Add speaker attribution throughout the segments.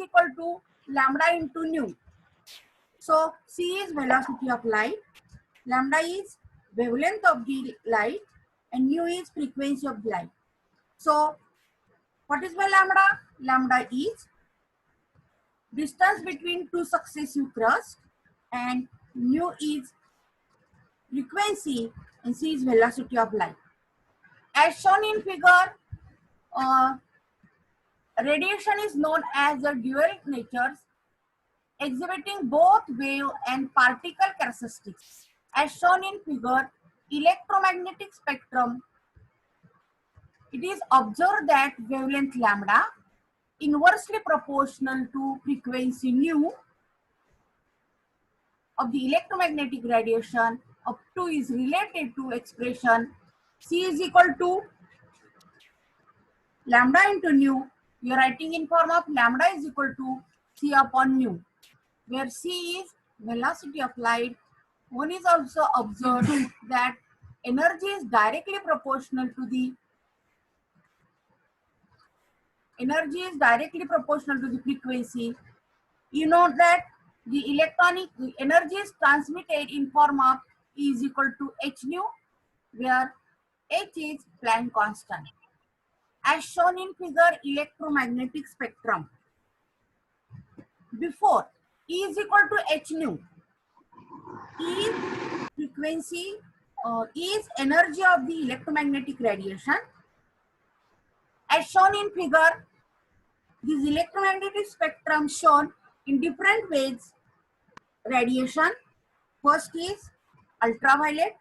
Speaker 1: equal to lambda into nu. So c is velocity of light, lambda is wavelength of the light, and nu is frequency of the light. So what is my lambda? Lambda is distance between two successive crusts, and nu is frequency, and c is velocity of light. As shown in figure, radiation is known as the dual natures, exhibiting both wave and particle characteristics. As shown in figure, electromagnetic spectrum, it is observed that wavelength lambda inversely proportional to frequency nu of the electromagnetic radiation of 2 is related to expression C is equal to lambda into nu. We are writing in form of lambda is equal to C upon nu, where C is velocity of light. One is also observed that energy is directly proportional to the frequency. You know that the electronic energy is transmitted in form of E is equal to h nu, where h is Planck constant. As shown in figure electromagnetic spectrum, before E is equal to h nu, E is frequency, is energy of the electromagnetic radiation. As shown in figure, this electromagnetic spectrum shown in different ways radiation. First is ultraviolet,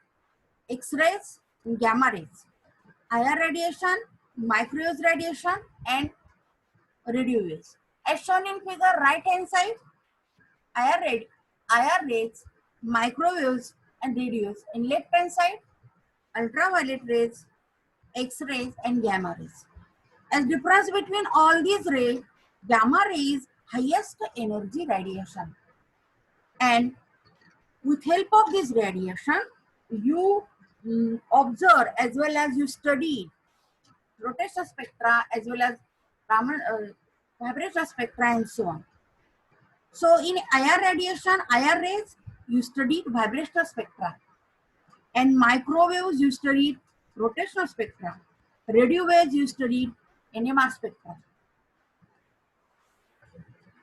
Speaker 1: X-rays, and gamma rays, IR radiation, microwave radiation, and radio waves. As shown in figure right hand side, IR rays, microwaves, and radios. In left hand side, ultraviolet rays, X-rays, and gamma rays. As difference between all these rays, gamma ray is highest energy radiation, and with help of this radiation, you observe as well as you study rotation spectra as well as vibration spectra and so on. So in IR radiation, IR rays, you studied vibrational spectra, and microwaves you studied rotational spectra, radio waves you studied NMR spectra.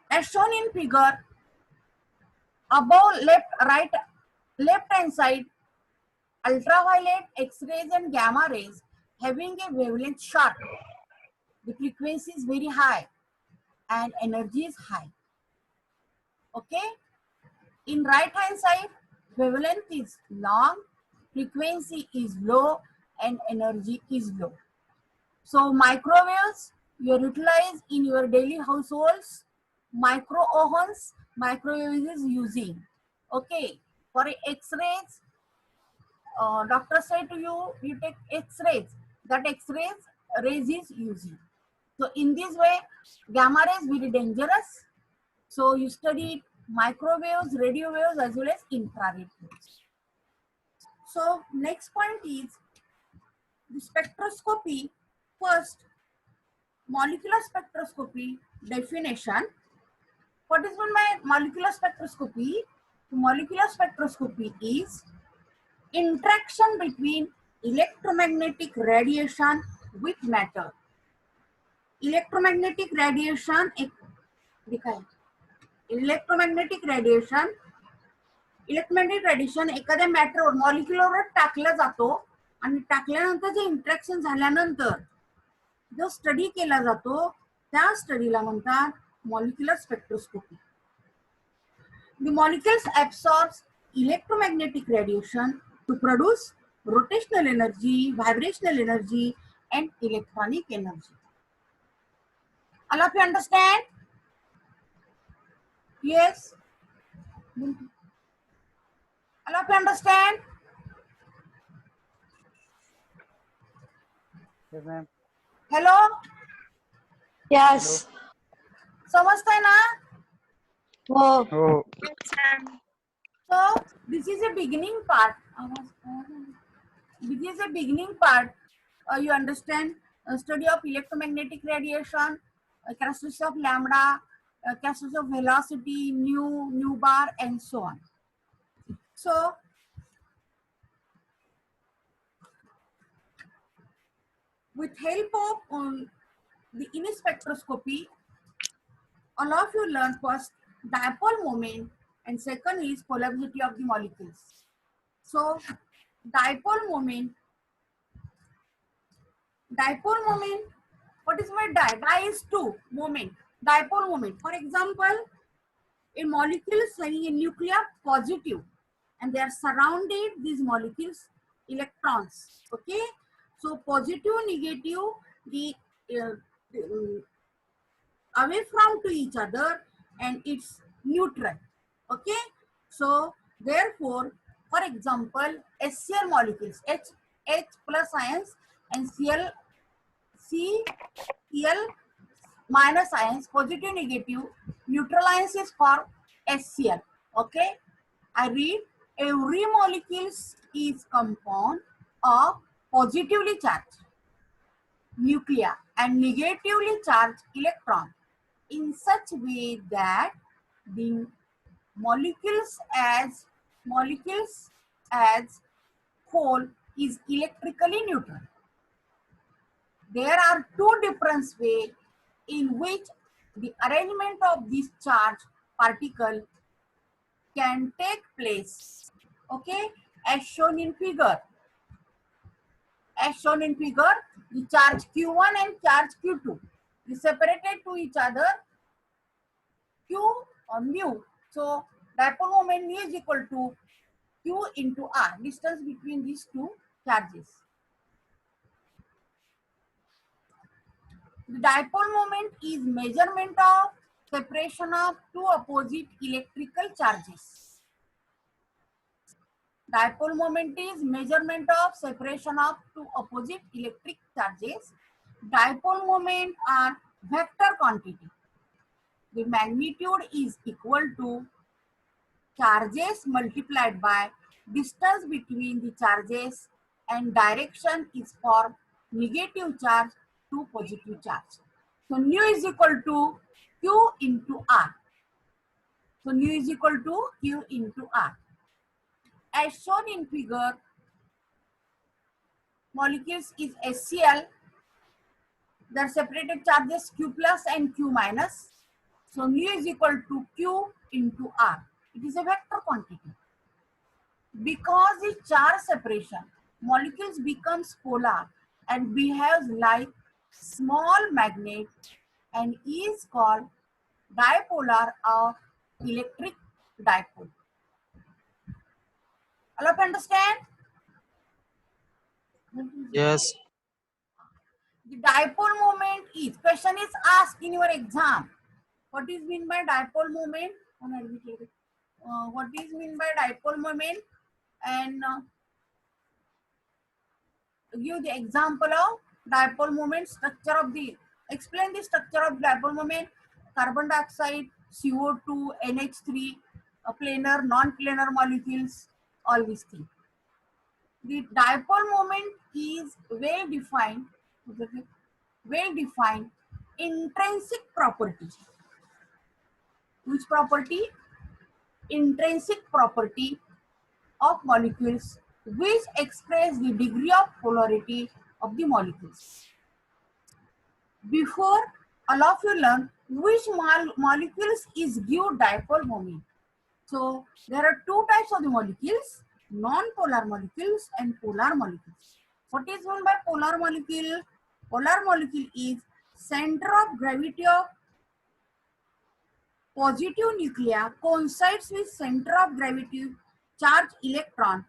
Speaker 1: As shown in figure, above left hand side, ultraviolet, X-rays, and gamma rays having a wavelength short. The frequency is very high and energy is high. Okay. In right hand side, wavelength is long, frequency is low, and energy is low. So microwaves you utilize in your daily households. Micro ovens, microwave is using. Okay. For X-rays, doctor say to you, you take X-rays. That rays is using. So in this way, gamma rays very dangerous. So you study microwaves, radio waves, as well as infrared waves. So next point is the spectroscopy. First, molecular spectroscopy definition. What is meant by molecular spectroscopy? Molecular spectroscopy is interaction between electromagnetic radiation with matter. Electromagnetic radiation एखाद्या मॅटरवर मॉलिक्युलवर टाकला जातो आणि टाकल्यानंतर जे interaction झाल्यानंतर जो study केला जातो त्या स्टडीला म्हणतात molecular spectroscopy. The molecules absorbs electromagnetic radiation to produce rotational energy, vibrational energy, and electronic energy. All of you understand? Yes? All of you understand?
Speaker 2: Yes, ma'am.
Speaker 1: Hello?
Speaker 3: Yes.
Speaker 1: समजतंय ना?
Speaker 3: Oh.
Speaker 2: Oh.
Speaker 1: So this is a beginning part. This is a beginning part. You understand study of electromagnetic radiation, characteristics of lambda, cases of velocity, nu bar, and so on. So with help of the image spectroscopy, all of you learn first dipole moment and second is polarizity of the molecules. So dipole moment, what is my di? Di is two, moment, dipole moment. For example, a molecule is having a nuclear positive and they are surrounded, these molecules, electrons. Okay, so positive, negative, the away from to each other and it's neutral. Okay, so therefore, for example, HCl molecules, H plus ions and Cl minus ions, positive, negative, neutral ions is for HCl. Okay, I read, every molecule is compound of positively charged nuclei and negatively charged electron in such way that the molecules as whole is electrically neutral. There are two different ways in which the arrangement of this charged particle can take place. Okay, as shown in figure. As shown in figure, the charge Q1 and charge Q2 is separated to each other Q or mu. So dipole moment mu is equal to Q into R, distance between these two charges. The dipole moment is measurement of separation of two opposite electrical charges. Dipole moment is measurement of separation of two opposite electric charges. Dipole moment are vector quantity. The magnitude is equal to charges multiplied by distance between the charges and direction is for negative charge to positive charge. So nu is equal to Q into R. So nu is equal to Q into R. As shown in figure, molecules is HCl. Their separated charges Q plus and Q minus. So mu is equal to Q into R. It is a vector quantity. Because the charge separation, molecules becomes polar and behaves like small magnet and is called dipolar or electric dipole. All of you understand?
Speaker 2: Yes.
Speaker 1: The dipole moment is, question is asked in your exam. What is mean by dipole moment? What is mean by dipole moment? And give the example of dipole moment, structure of the, explain the structure of dipole moment, carbon dioxide, CO2, NH3, planar, non-planar molecules, all these things. The dipole moment is well defined intrinsic property. Which property? Intrinsic property of molecules which express the degree of polarity of the molecules. Before all of you learn which molecules is give dipole moment. So there are two types of the molecules, non-polar molecules and polar molecules. What is meant by polar molecule? Polar molecule is center of gravity of positive nuclei coincides with center of gravity charged electron.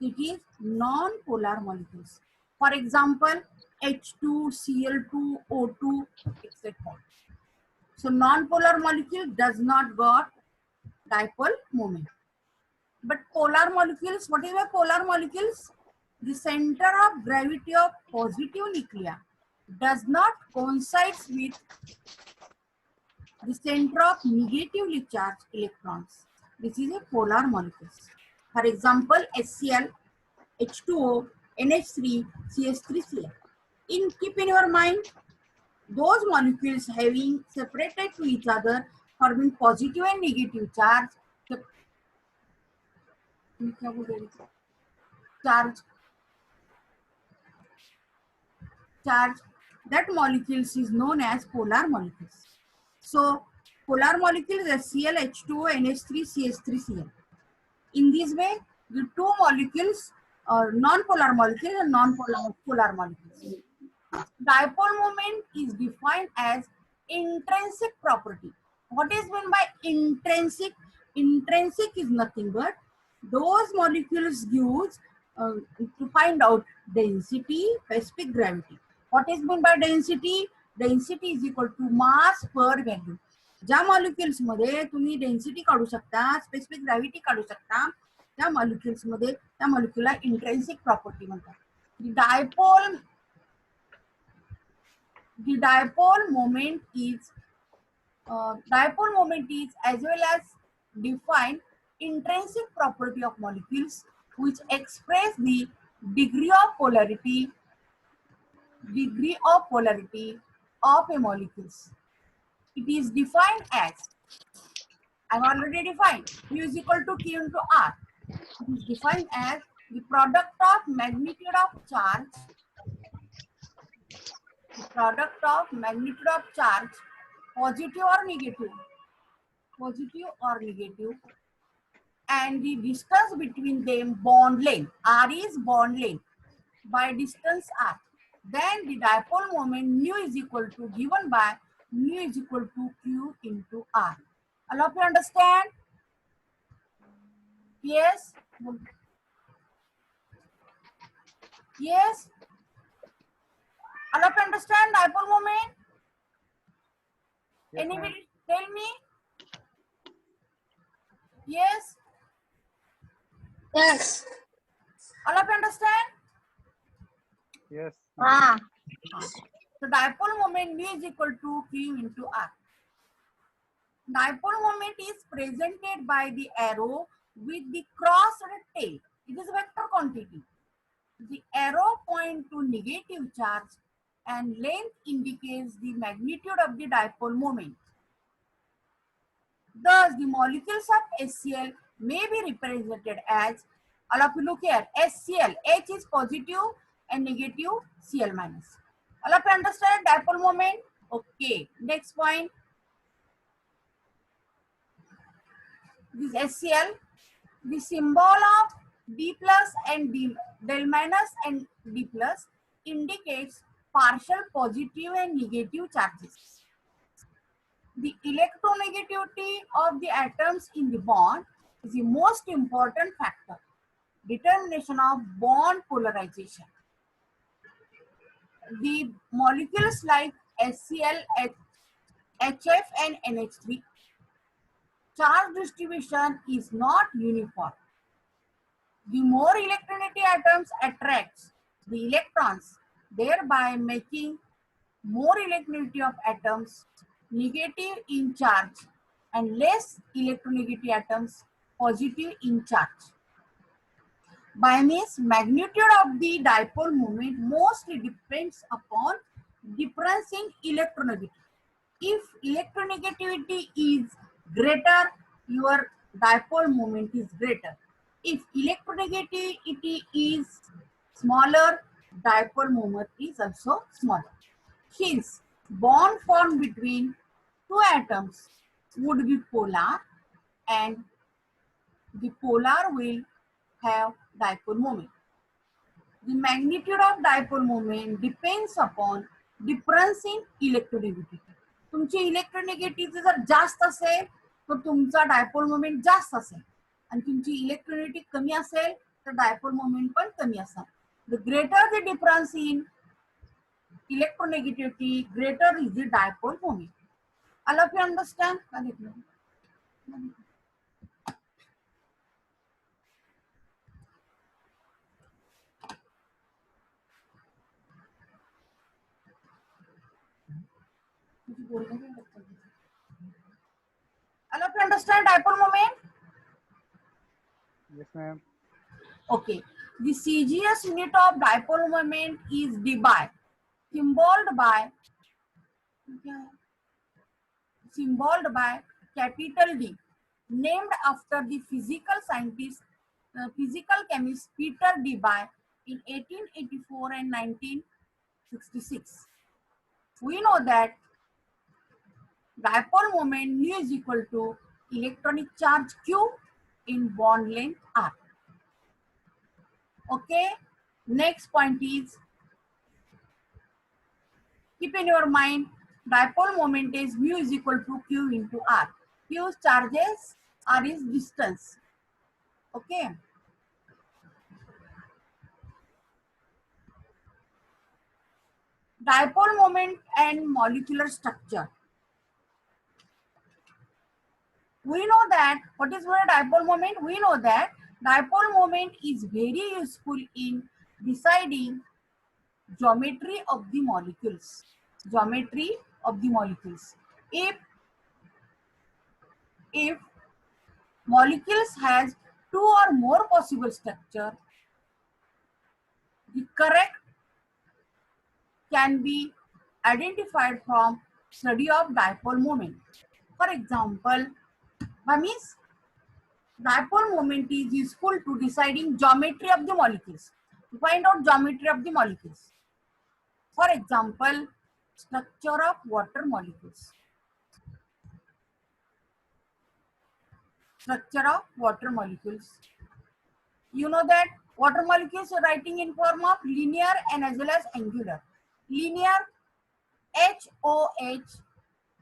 Speaker 1: It is non-polar molecules. For example, H2, Cl2, O2, etc. So non-polar molecule does not got dipole moment. But polar molecules, what is the polar molecules? The center of gravity of positive nuclei does not coincide with the center of negatively charged electrons. This is a polar molecules. For example, HCl, H2O, NH3, CH3Cl. Keep in your mind, those molecules having separated to each other, forming positive and negative charge. Charge, charge. That molecules is known as polar molecules. So, polar molecules are Cl, H2O, NH3, CH3Cl. In this way, the two molecules are non-polar molecules and non-polar molecules. Dipole moment is defined as intrinsic property. What is meant by intrinsic? Intrinsic is nothing but those molecules gives to find out density, specific gravity. What is meant by density? Density is equal to mass per value. ज्या molecules मध्ये तुम्ही density काढू शकता, specific gravity काढू शकता, त्या molecules मध्ये त्या मॉलिक्युलला इंट्रिन्सिक प्रॉपर्टी म्हणतात. The dipole moment is as well as defined intrinsic property of molecules which express the degree of polarity of a molecules. It is defined as, I've already defined, mu is equal to Q into R. It is defined as the product of magnitude of charge, positive or negative, and the distance between them, bond length. R is bond length by distance R. Then the dipole moment mu is equal to given by mu is equal to Q into R. All of you understand? Yes? Yes? All of you understand dipole moment?
Speaker 2: Yes,
Speaker 1: Anybody tell me? Yes?
Speaker 3: Yes.
Speaker 1: All of you understand?
Speaker 2: yes.
Speaker 3: Ah.
Speaker 1: So dipole moment mu is equal to Q into R. Dipole moment is presented by the arrow with the crossed tail. It is vector quantity. The arrow point to negative charge and length indicates the magnitude of the dipole moment. Thus, the molecules of HCl may be represented as, all of you look here, HCl, H is positive and negative, Cl minus. All of you understand dipole moment? Okay, next point. This HCl, the symbol of D plus and del minus and D plus indicates partial positive and negative charges. The electronegativity of the atoms in the bond is the most important factor. Determination of bond polarization. The molecules like HCl, HF and NH3, charge distribution is not uniform. The more electronegativity atoms attracts the electrons, thereby making more electronegativity of atoms negative in charge and less electronegativity atoms positive in charge. By means, magnitude of the dipole moment mostly depends upon difference in electronegativity. If electronegativity is greater, your dipole moment is greater. If electronegativity is smaller, dipole moment is also smaller. Hence, bond formed between two atoms would be polar, and the polar will have dipole moment. The magnitude of dipole moment depends upon difference in electronegativity. तुमची electronegativity जर जास्त असेल तर तुमचा dipole moment जास्त असेल, आणि तुमची इलेक्ट्रोनेगेटिव्हिटी कमी असेल तर डायपोल मोमेंट पण कमी असेल. The greater the difference in electronegativity, greater is the dipole moment. All of you understand? All of you understand dipole moment?
Speaker 2: Yes, ma'am.
Speaker 1: Okay. The CGS unit of dipole moment is dBi, symbolized by symbolized by capital D, named after the physical scientist, physical chemist Peter Debye in 1884 and 1966. We know that dipole moment nu is equal to electronic charge Q in bond length R. Okay, next point is, keep in your mind, dipole moment is mu is equal to Q into R. Q is charges, R is distance. Okay. Dipole moment and molecular structure. We know that, what is a dipole moment? We know that dipole moment is very useful in deciding geometry of the molecules. Geometry of the molecules. If molecules has two or more possible structure, the correct can be identified from study of dipole moment. For example, means dipole moment is useful to deciding geometry of the molecules. To find out geometry of the molecules. For example, structure of water molecules. Structure of water molecules. You know that water molecules are writing in form of linear and as well as angular. Linear, HOH.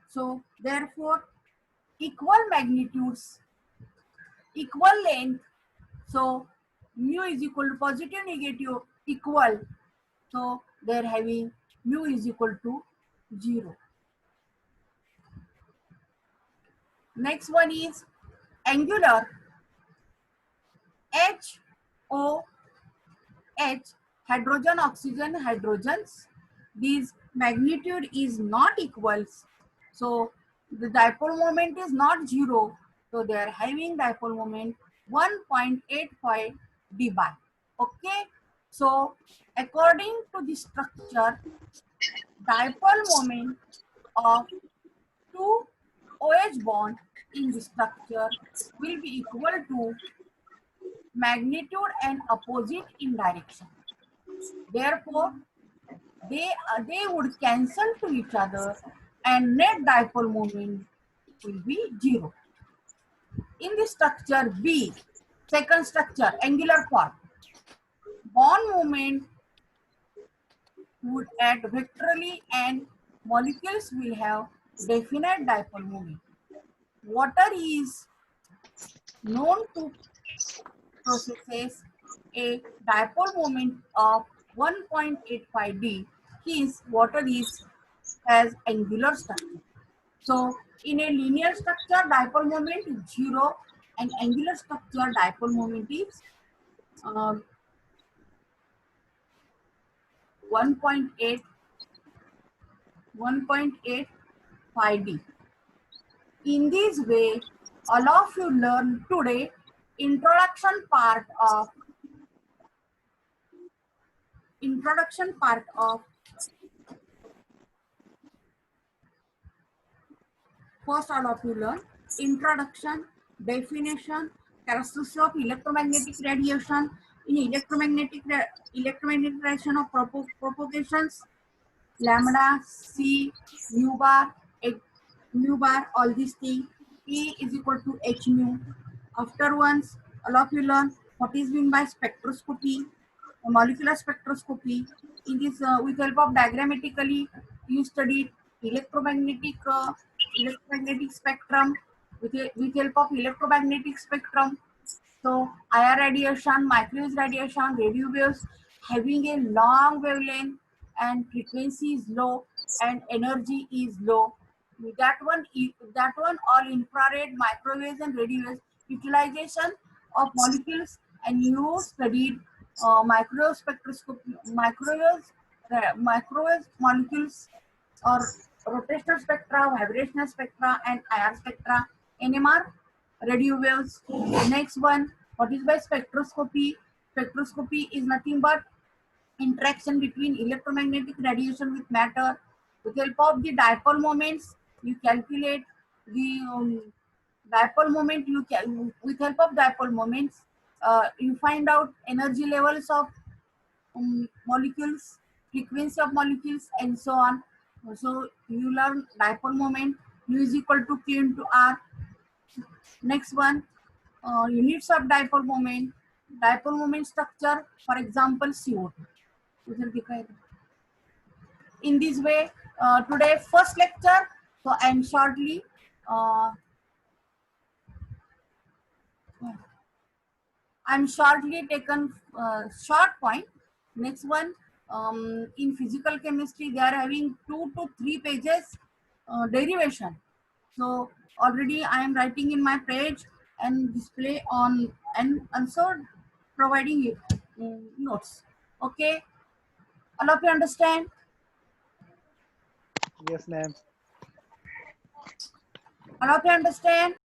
Speaker 1: So therefore, equal magnitudes, equal length. So mu is equal to positive, negative, equal. So they're having mu is equal to 0. Next one is angular, HOH, hydrogen, oxygen, hydrogens. These magnitude is not equals. So the dipole moment is not 0. So they are having dipole moment 1.85 dBi. Okay. So according to the structure, dipole moment of two OH bond in the structure will be equal to magnitude and opposite in direction. Therefore, they would cancel to each other and net dipole moment will be 0. In the structure B, second structure, angular form, bond moment would act vectorally and molecules will have definite dipole moment. Water is known to possesses a dipole moment of 1.85 d. Hence, water has angular structure. So, in a linear structure, dipole moment is 0, and angular structure dipole moment is 1.85 d. In this way, all of you learn today introduction part of first all of you learn introduction, definition, characteristics of electromagnetic radiation, in electromagnetic radiation of propagations, lambda, C, mu bar, all these things. E is equal to h mu. Afterwards, all of you learn what is meant by spectroscopy, molecular spectroscopy. In this, with help of diagrammatically, you studied electromagnetic spectrum. With help of electromagnetic spectrum, so IR radiation, microwave radiation, radio waves having a long wavelength and frequency is low and energy is low. That one all infrared, microwaves and radio waves utilization of molecules, and you studied microwave spectroscopy, microwave molecules or rotational spectra, vibrational spectra, and IR spectra, NMR, radio waves. Next one, what is by spectroscopy? Spectroscopy is nothing but interaction between electromagnetic radiation with matter. With help of the dipole moments, you calculate the dipole moment. With help of dipole moments, you find out energy levels of molecules, frequency of molecules, and so on. So you learn dipole moment. U is equal to Q into R. Next one, units of dipole moment structure, for example CO2. उधर दिखाई दे. In this way, today first lecture, so I'm shortly taken short point. Next one, in physical chemistry they are having 2 to 3 pages derivation. So already I am writing in my page and display on, and also providing you notes. Okay, all of you understand?
Speaker 2: Yes, ma'am.
Speaker 1: All of you understand?